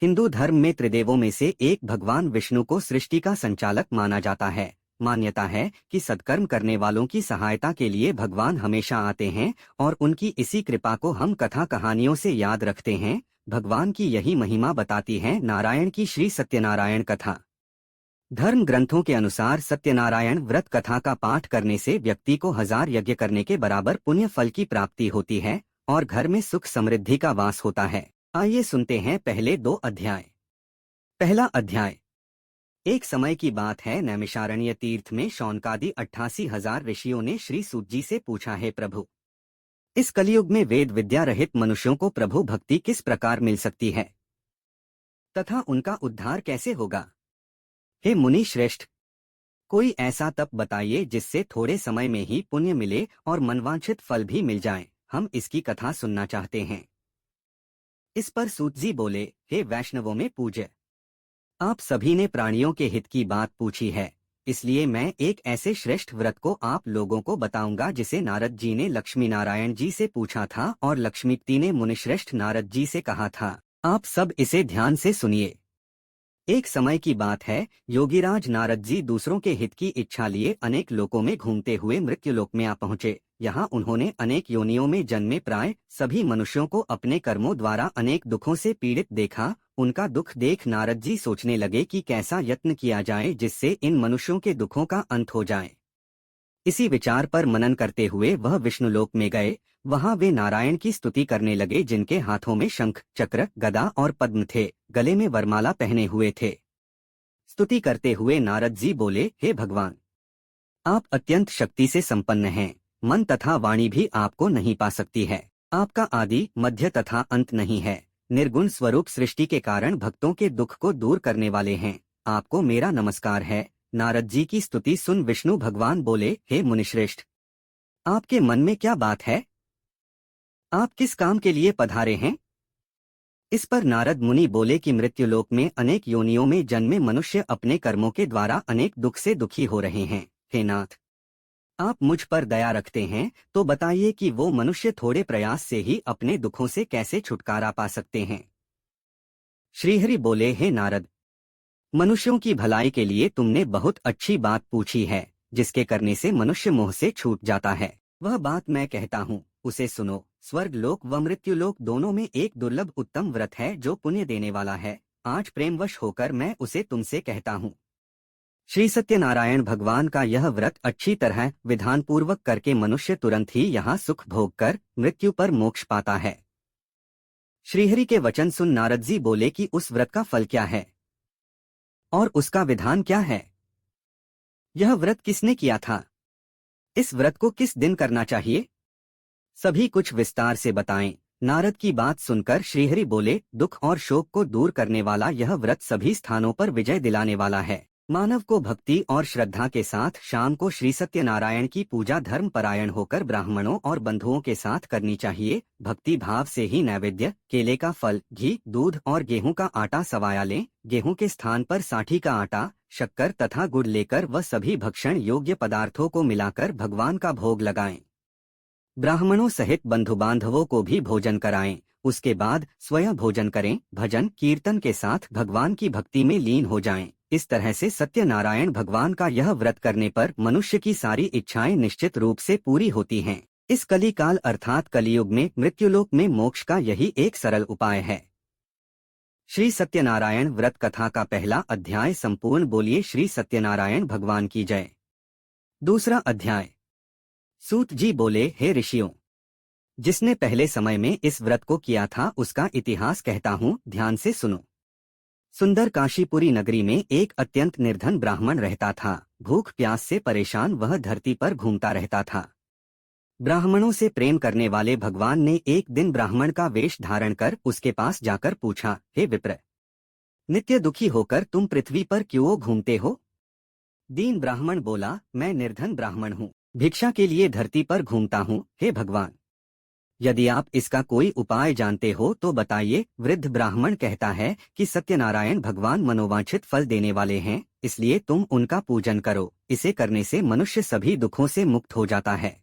हिंदू धर्म में त्रिदेवों में से एक भगवान विष्णु को सृष्टि का संचालक माना जाता है। मान्यता है कि सत्कर्म करने वालों की सहायता के लिए भगवान हमेशा आते हैं और उनकी इसी कृपा को हम कथा कहानियों से याद रखते हैं। भगवान की यही महिमा बताती है नारायण की श्री सत्यनारायण कथा। धर्म ग्रंथों के अनुसार सत्यनारायण व्रत कथा का पाठ करने से व्यक्ति को 1000 यज्ञ करने के बराबर पुण्य फल की प्राप्ति होती है और घर में सुख समृद्धि का वास होता है। आइए सुनते हैं पहले 2 अध्याय। पहला अध्याय। एक समय की बात है, नैमिषारण्य तीर्थ में शौनकादि 88,000 ऋषियों ने श्री सूत जी से पूछा, है प्रभु, इस कलयुग में वेद विद्या रहित मनुष्यों को प्रभु भक्ति किस प्रकार मिल सकती है तथा उनका उद्धार कैसे होगा? हे मुनि श्रेष्ठ, कोई ऐसा तप बताइए जिससे थोड़े समय में ही पुण्य मिले और मनवांछित फल भी मिल जाए। हम इसकी कथा सुनना चाहते हैं। इस पर सूत जी बोले, हे वैष्णवों में पूज्य, आप सभी ने प्राणियों के हित की बात पूछी है, इसलिए मैं एक ऐसे श्रेष्ठ व्रत को आप लोगों को बताऊंगा जिसे नारद जी ने लक्ष्मी नारायण जी से पूछा था और लक्ष्मीपति ने मुनिश्रेष्ठ नारद जी से कहा था। आप सब इसे ध्यान से सुनिए। एक समय की बात है, योगीराज नारद जी दूसरों के हित की इच्छा लिए अनेक लोकों में घूमते हुए मृत्युलोक में आ पहुँचे। यहाँ उन्होंने अनेक योनियों में जन्मे प्राय सभी मनुष्यों को अपने कर्मों द्वारा अनेक दुखों से पीड़ित देखा। उनका दुख देख नारद जी सोचने लगे कि कैसा यत्न किया जाए जिससे इन मनुष्यों के दुखों का अंत हो जाए। इसी विचार पर मनन करते हुए वह विष्णुलोक में गए। वहां वे नारायण की स्तुति करने लगे, जिनके हाथों में शंख, चक्र, गदा और पद्म थे, गले में वरमाला पहने हुए थे। स्तुति करते हुए नारद जी बोले, हे भगवान, आप अत्यंत शक्ति से संपन्न हैं। मन तथा वाणी भी आपको नहीं पा सकती है। आपका आदि, मध्य तथा अंत नहीं है। निर्गुण स्वरूप सृष्टि के कारण भक्तों के दुख को दूर करने वाले हैं। आपको मेरा नमस्कार है। नारद जी की स्तुति सुन विष्णु भगवान बोले, हे मुनिश्रेष्ठ, आपके मन में क्या बात है? आप किस काम के लिए पधारे हैं? इस पर नारद मुनि बोले कि मृत्युलोक में अनेक योनियों में जन्मे मनुष्य अपने कर्मों के द्वारा अनेक दुख से दुखी हो रहे हैं। हे नाथ, आप मुझ पर दया रखते हैं तो बताइए कि वो मनुष्य थोड़े प्रयास से ही अपने दुखों से कैसे छुटकारा पा सकते हैं। श्रीहरि बोले, हे नारद, मनुष्यों की भलाई के लिए तुमने बहुत अच्छी बात पूछी है, जिसके करने से मनुष्य मोह से छूट जाता है। वह बात मैं कहता हूँ, उसे सुनो। स्वर्ग लोक व मृत्युलोक दोनों में एक दुर्लभ उत्तम व्रत है जो पुण्य देने वाला है। आज प्रेमवश होकर मैं उसे तुमसे कहता हूँ। श्री सत्यनारायण भगवान का यह व्रत अच्छी तरह विधान पूर्वक करके मनुष्य तुरंत ही यहाँ सुख भोग कर मृत्यु पर मोक्ष पाता है। श्रीहरि के वचन सुन नारद जी बोले कि उस व्रत का फल क्या है और उसका विधान क्या है? यह व्रत किसने किया था? इस व्रत को किस दिन करना चाहिए? सभी कुछ विस्तार से बताएं। नारद की बात सुनकर श्रीहरि बोले, दुख और शोक को दूर करने वाला यह व्रत सभी स्थानों पर विजय दिलाने वाला है। मानव को भक्ति और श्रद्धा के साथ शाम को श्री सत्यनारायण की पूजा धर्म परायण होकर ब्राह्मणों और बंधुओं के साथ करनी चाहिए। भक्ति भाव से ही नैवेद्य, केले का फल, घी, दूध और गेहूं का आटा सवाया लें। गेहूं के स्थान पर साठी का आटा, शक्कर तथा गुड़ लेकर वह सभी भक्षण योग्य पदार्थों को मिलाकर भगवान का भोग लगाएं। ब्राह्मणों सहित बंधु बांधवों को भी भोजन कराएं। उसके बाद स्वयं भोजन करें। भजन कीर्तन के साथ भगवान की भक्ति में लीन हो जाएं। इस तरह से सत्यनारायण भगवान का यह व्रत करने पर मनुष्य की सारी इच्छाएं निश्चित रूप से पूरी होती हैं। इस कलिकाल अर्थात कलियुग में मृत्युलोक में मोक्ष का यही एक सरल उपाय है। श्री सत्यनारायण व्रत कथा का पहला अध्याय संपूर्ण। बोलिए श्री सत्यनारायण भगवान की जय। दूसरा अध्याय। सूत जी बोले, हे ऋषियों, जिसने पहले समय में इस व्रत को किया था उसका इतिहास कहता हूँ, ध्यान से सुनो। सुंदर काशीपुरी नगरी में एक अत्यंत निर्धन ब्राह्मण रहता था। भूख प्यास से परेशान वह धरती पर घूमता रहता था। ब्राह्मणों से प्रेम करने वाले भगवान ने एक दिन ब्राह्मण का वेश धारण कर उसके पास जाकर पूछा, हे विप्र, नित्य दुखी होकर तुम पृथ्वी पर क्यों घूमते हो? दीन ब्राह्मण बोला, मैं निर्धन ब्राह्मण हूँ, भिक्षा के लिए धरती पर घूमता हूँ। हे भगवान, यदि आप इसका कोई उपाय जानते हो तो बताइए। वृद्ध ब्राह्मण कहता है कि सत्यनारायण भगवान मनोवांछित फल देने वाले हैं, इसलिए तुम उनका पूजन करो। इसे करने से मनुष्य सभी दुखों से मुक्त हो जाता है।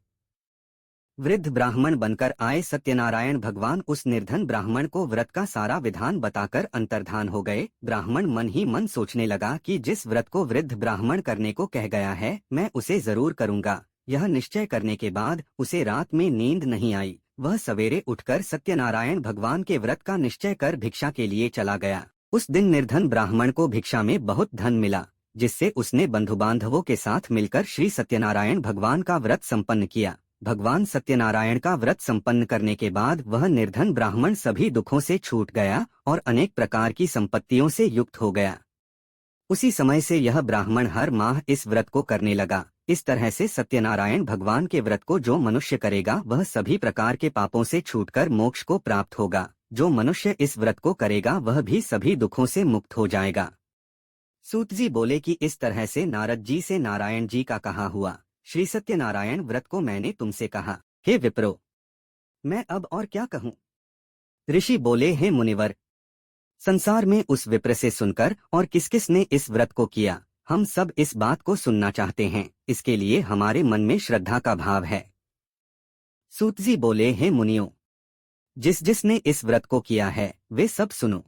वृद्ध ब्राह्मण बनकर आए सत्यनारायण भगवान उस निर्धन ब्राह्मण को व्रत का सारा विधान बताकर अंतर्धान हो गए। ब्राह्मण मन ही मन सोचने लगा कि जिस व्रत को वृद्ध ब्राह्मण करने को कह गया है मैं उसे जरूर करूंगा। यह निश्चय करने के बाद उसे रात में नींद नहीं आई। वह सवेरे उठकर सत्यनारायण भगवान के व्रत का निश्चय कर भिक्षा के लिए चला गया। उस दिन निर्धन ब्राह्मण को भिक्षा में बहुत धन मिला, जिससे उसने बंधु बांधवों के साथ मिलकर श्री सत्यनारायण भगवान का व्रत संपन्न किया। भगवान सत्यनारायण का व्रत संपन्न करने के बाद वह निर्धन ब्राह्मण सभी दुखों से छूट गया और अनेक प्रकार की संपत्तियों से युक्त हो गया। उसी समय से यह ब्राह्मण हर माह इस व्रत को करने लगा। इस तरह से सत्यनारायण भगवान के व्रत को जो मनुष्य करेगा वह सभी प्रकार के पापों से छूटकर मोक्ष को प्राप्त होगा। जो मनुष्य इस व्रत को करेगा वह भी सभी दुखों से मुक्त हो जाएगा। सूत जी बोले कि इस तरह से नारद जी से नारायण जी का कहा हुआ श्री सत्यनारायण व्रत को मैंने तुमसे कहा। हे विप्रो, मैं अब और क्या कहूँ। ऋषि बोले, हे मुनिवर, संसार में उस विप्र से सुनकर और किस किस ने इस व्रत को किया, हम सब इस बात को सुनना चाहते हैं। इसके लिए हमारे मन में श्रद्धा का भाव है। सूत जी बोले, हे मुनियों, जिस जिसने इस व्रत को किया है वे सब सुनो।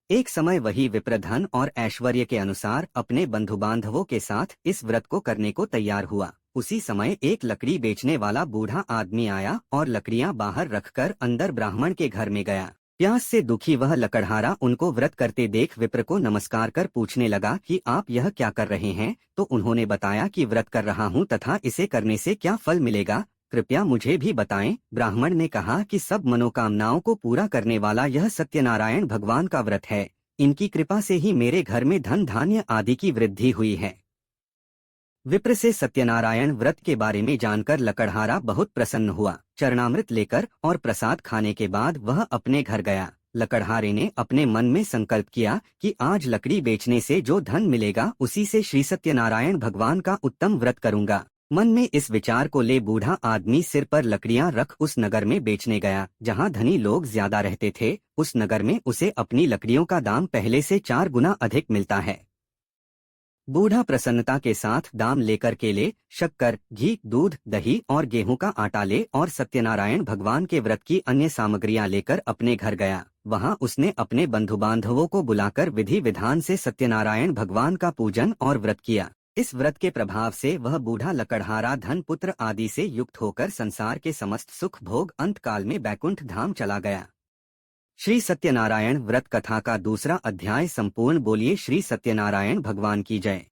एक समय वही विप्र धन और ऐश्वर्य के अनुसार अपने बंधु बांधवों के साथ इस व्रत को करने को तैयार हुआ। उसी समय एक लकड़ी बेचने वाला बूढ़ा आदमी आया और लकड़ियां बाहर रखकर अंदर ब्राह्मण के घर में गया। प्यास से दुखी वह लकड़हारा उनको व्रत करते देख विप्र को नमस्कार कर पूछने लगा कि आप यह क्या कर रहे हैं। तो उन्होंने बताया कि व्रत कर रहा हूँ तथा इसे करने से क्या फल मिलेगा, कृपया मुझे भी बताएं। ब्राह्मण ने कहा कि सब मनोकामनाओं को पूरा करने वाला यह सत्यनारायण भगवान का व्रत है। इनकी कृपा से ही मेरे घर में धन धान्य आदि की वृद्धि हुई है। विप्र से सत्यनारायण व्रत के बारे में जानकर लकड़हारा बहुत प्रसन्न हुआ। चरणामृत लेकर और प्रसाद खाने के बाद वह अपने घर गया। लकड़हारे ने अपने मन में संकल्प किया कि आज लकड़ी बेचने से जो धन मिलेगा उसी से श्री सत्यनारायण भगवान का उत्तम व्रत करूंगा। मन में इस विचार को ले बूढ़ा आदमी सिर पर लकड़ियां रख उस नगर में बेचने गया जहां धनी लोग ज्यादा रहते थे। उस नगर में उसे अपनी लकड़ियों का दाम पहले से 4 गुना अधिक मिलता है। बूढ़ा प्रसन्नता के साथ दाम लेकर केले, शक्कर, घी, दूध, दही और गेहूं का आटा ले और सत्यनारायण भगवान के व्रत की अन्य सामग्रियां लेकर अपने घर गया। वहां उसने अपने बंधु बांधवों को बुलाकर विधि विधान से सत्यनारायण भगवान का पूजन और व्रत किया। इस व्रत के प्रभाव से वह बूढ़ा लकड़हारा धन पुत्र आदि से युक्त होकर संसार के समस्त सुख भोग अंत काल में बैकुंठ धाम चला गया। श्री सत्यनारायण व्रत कथा का दूसरा अध्याय संपूर्ण। बोलिए श्री सत्यनारायण भगवान की जय।